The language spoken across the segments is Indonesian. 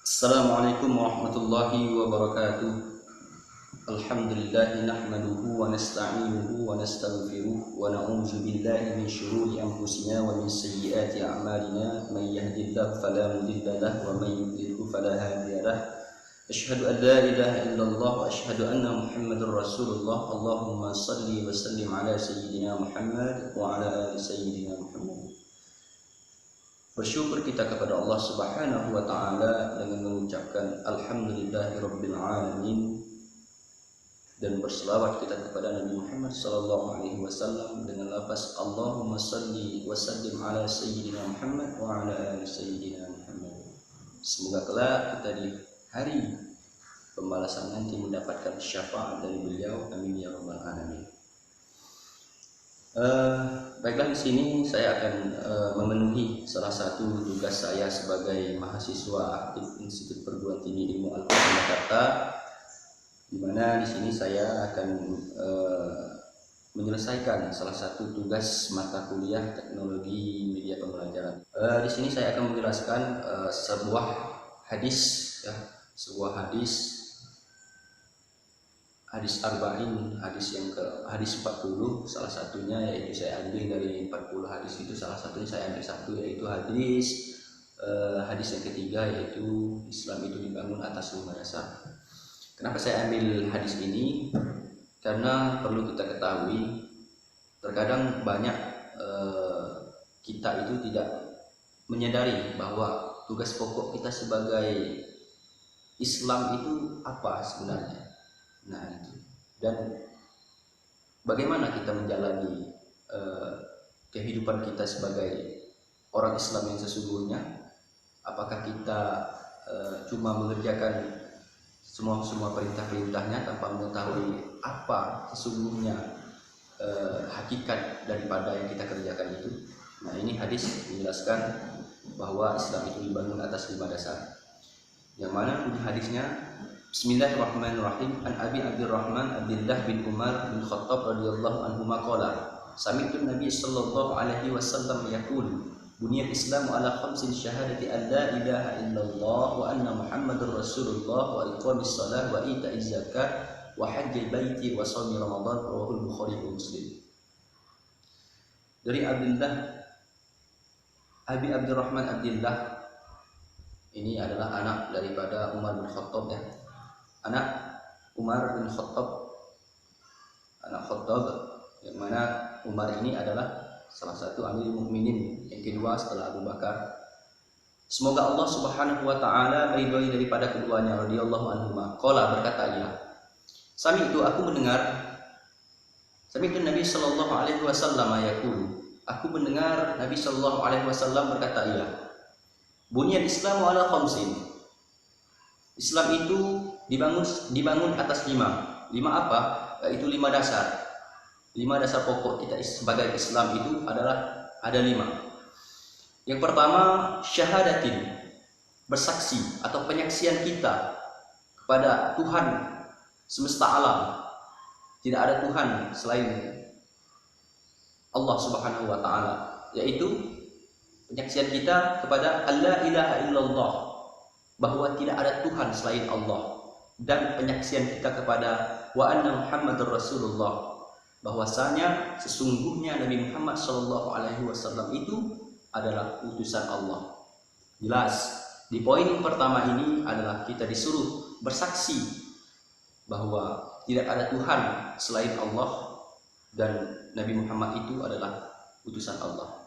Assalamualaikum warahmatullahi wabarakatuh. Alhamdulillah nahmaduhu wa nasta'inuhu wa nastaghfiruh wa na'udzu billahi min syururi anfusina wa min sayyiati a'malina may yahdihillahu fala mudilla lahu wa may yudlilhu fala hadiya lahu. Asyhadu an la ilaha illallah wa asyhadu anna Muhammadar Rasulullah. Allahumma shalli wa sallim ala sayyidina Muhammad wa ala ali sayyidina Muhammad. Bersyukur kita kepada Allah Subhanahu wa taala dengan mengucapkan alhamdulillahirabbil alamin, dan berselawat kita kepada Nabi Muhammad sallallahu alaihi wasallam dengan lafaz Allahumma shalli wa sallim ala sayyidina Muhammad wa ala ali sayyidina Muhammad. Semoga kelak kita di hari pembalasan nanti mendapatkan syafaat dari beliau, amin ya rabbal alamin. Baiklah, di sini saya akan memenuhi salah satu tugas saya sebagai mahasiswa aktif Institut Perguruan Tinggi Ilmu Al-Quran Jakarta, di mana di sini saya akan menyelesaikan salah satu tugas mata kuliah teknologi media pembelajaran. Di sini saya akan menjelaskan sebuah hadis, sebuah hadis arba'in, hadis 40, salah satunya yaitu saya ambil dari 40 hadis itu, salah satunya saya ambil satu, yaitu hadis yang ketiga, yaitu Islam itu dibangun atas 5 dasar. Kenapa saya ambil hadis ini? Karena perlu kita ketahui, terkadang banyak kita itu tidak menyadari bahwa tugas pokok kita sebagai Islam itu apa sebenarnya. Nah itu, dan bagaimana kita menjalani kehidupan kita sebagai orang Islam yang sesungguhnya? Apakah kita cuma mengerjakan semua perintah-perintahnya tanpa mengetahui apa sesungguhnya hakikat daripada yang kita kerjakan itu? Nah, ini hadis menjelaskan bahwa Islam itu dibangun atas 5 dasar. Yang mana bunyi hadisnya? Bismillahirrahmanirrahim. An Abi Abdurrahman Abdullah bin Umar bin Khattab radhiyallahu anhu qala sami'tu Nabi sallallahu alaihi wasallam yaqul buniyal Islamu ala khamsin syahadati an la ilaha illallah wa anna Muhammadar Rasulullah wa iqamis shalah wa ita'iz zakat wa hajjil baiti wa shaumi ramadan, rawahul Bukhari wa Muslim. Dari Abi Abdurrahman Abdullah, ini adalah anak daripada Umar bin Khattab, anak Umar bin Khattab, anak Khattab, yang mana Umar ini adalah salah satu Amirul Mukminin yang kedua setelah Abu Bakar. Semoga Allah Subhanahu wa taala meridhai daripada keduanya, radhiyallahu anhuma. Qala, berkata ia, Sami'tu Nabi sallallahu alaihi wasallam yaqulu, aku mendengar Nabi sallallahu alaihi wasallam berkata ia, Bunyal Islamu ala khamsin. Islam itu dibangun atas 5 apa? Yaitu 5 dasar. 5 dasar pokok kita sebagai Islam itu adalah ada 5. Yang pertama, syahadatin, bersaksi atau penyaksian kita kepada Tuhan semesta alam. Tidak ada Tuhan selain Allah Subhanahu wa taala, yaitu penyaksian kita kepada Allah ilaha illallah, bahwa tidak ada Tuhan selain Allah, dan penyaksian kita kepada wa anna Muhammadar Rasulullah, bahwasanya sesungguhnya Nabi Muhammad sallallahu alaihi wasallam itu adalah utusan Allah. Jelas, di poin yang pertama ini adalah kita disuruh bersaksi bahwa tidak ada Tuhan selain Allah dan Nabi Muhammad itu adalah utusan Allah.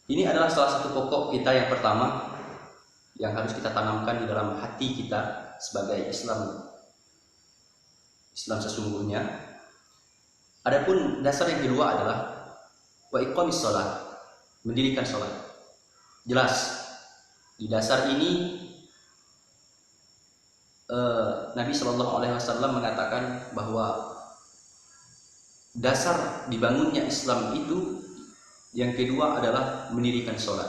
Ini adalah salah satu pokok kita yang pertama yang harus kita tanamkan di dalam hati kita sebagai Islam sesungguhnya. Adapun dasar yang kedua adalah wa iqamis shalah, mendirikan salat. Jelas, di dasar ini Nabi Shallallahu alaihi wasallam mengatakan bahwa dasar dibangunnya Islam itu yang kedua adalah mendirikan sholat.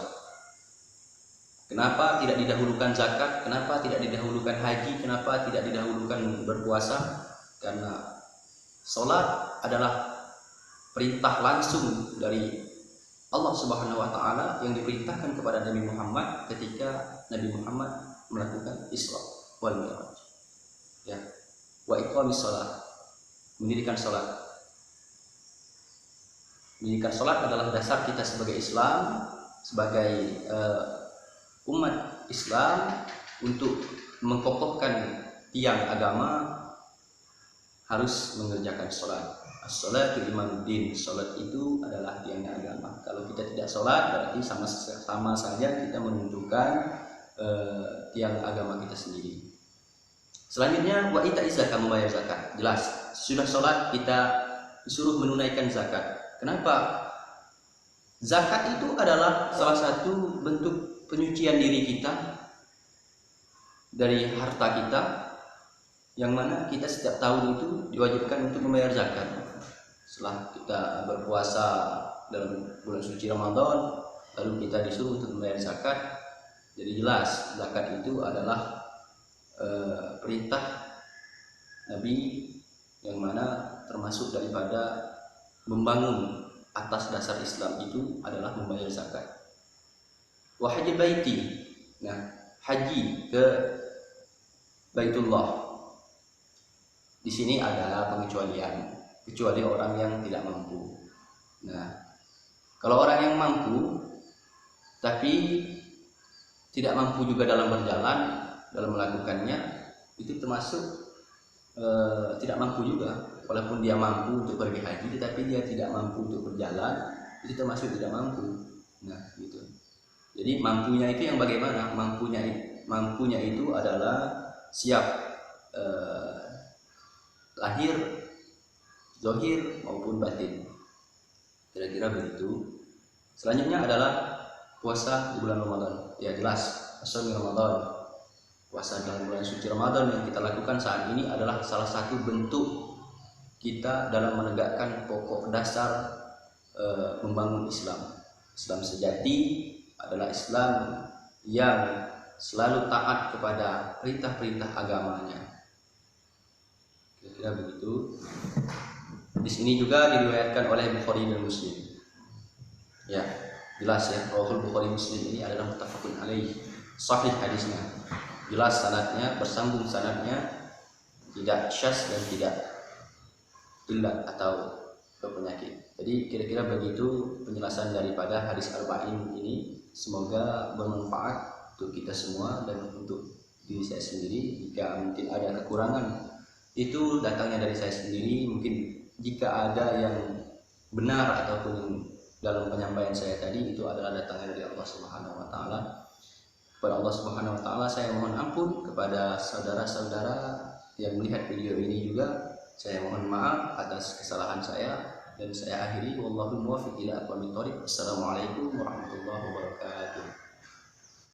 Kenapa tidak didahulukan zakat? Kenapa tidak didahulukan haji? Kenapa tidak didahulukan berpuasa? Karena sholat adalah perintah langsung dari Allah Subhanahu wa taala yang diperintahkan kepada Nabi Muhammad ketika Nabi Muhammad melakukan Isra wal Mi'raj. Ya, wa iqamis shalah, mendirikan salat. Mendirikan salat adalah dasar kita sebagai Islam, sebagai umat Islam untuk mengkokohkan tiang agama harus mengerjakan salat. As-salatu imanuddin, salat itu adalah tiangnya agama. Kalau kita tidak salat berarti sama saja kita menunjukkan tiang agama kita sendiri. Selanjutnya wa ita'iz zakat, membayar zakat. Jelas, sudah salat kita disuruh menunaikan zakat. Kenapa? Zakat itu adalah salah satu bentuk penyucian diri kita dari harta kita, yang mana kita setiap tahun itu diwajibkan untuk membayar zakat. Setelah kita berpuasa dalam bulan suci Ramadan, lalu kita disuruh untuk membayar zakat. Jadi jelas zakat itu adalah perintah Nabi, yang mana termasuk daripada membangun atas dasar Islam itu adalah membayar zakat. Wa hajjil baiti, nah haji ke Baitullah. Di sini ada pengecualian, kecuali orang yang tidak mampu. Nah, kalau orang yang mampu tapi tidak mampu juga dalam berjalan, dalam melakukannya, itu termasuk tidak mampu juga. Walaupun dia mampu untuk pergi haji, tetapi dia tidak mampu untuk berjalan, itu termasuk tidak mampu. Nah, gitu. Jadi mampunya itu yang bagaimana? Mampunya itu adalah siap lahir, zahir maupun batin. Kira-kira begitu. Selanjutnya adalah puasa di bulan Ramadan. Ya jelas, shaum Ramadan. Puasa dalam bulan suci Ramadan yang kita lakukan saat ini adalah salah satu bentuk kita dalam menegakkan pokok dasar membangun Islam. Islam sejati adalah Islam yang selalu taat kepada perintah-perintah agamanya. Kira-kira begitu. Di sini juga diriwayatkan oleh Bukhari dan Muslim. Ya, jelas ya, Rawahul Bukhari Muslim ini adalah muttafaqun alaih, sahih hadisnya. Jelas sanadnya, bersambung sanadnya, tidak syaz dan tidak illat atau penyakit. Jadi kira-kira begitu penjelasan daripada hadis arba'in ini. Semoga bermanfaat untuk kita semua dan untuk diri saya sendiri. Jika mungkin ada kekurangan, itu datangnya dari saya sendiri. Mungkin jika ada yang benar ataupun dalam penyampaian saya tadi, itu adalah datangnya dari Allah Subhanahu wa taala. Kepada Allah Subhanahu wa taala saya mohon ampun, kepada saudara-saudara yang melihat video ini juga saya mohon maaf atas kesalahan saya, dan saya akhiri wallahu muwaffiq ila aqwamit thoriq. Assalamualaikum warahmatullahi wabarakatuh.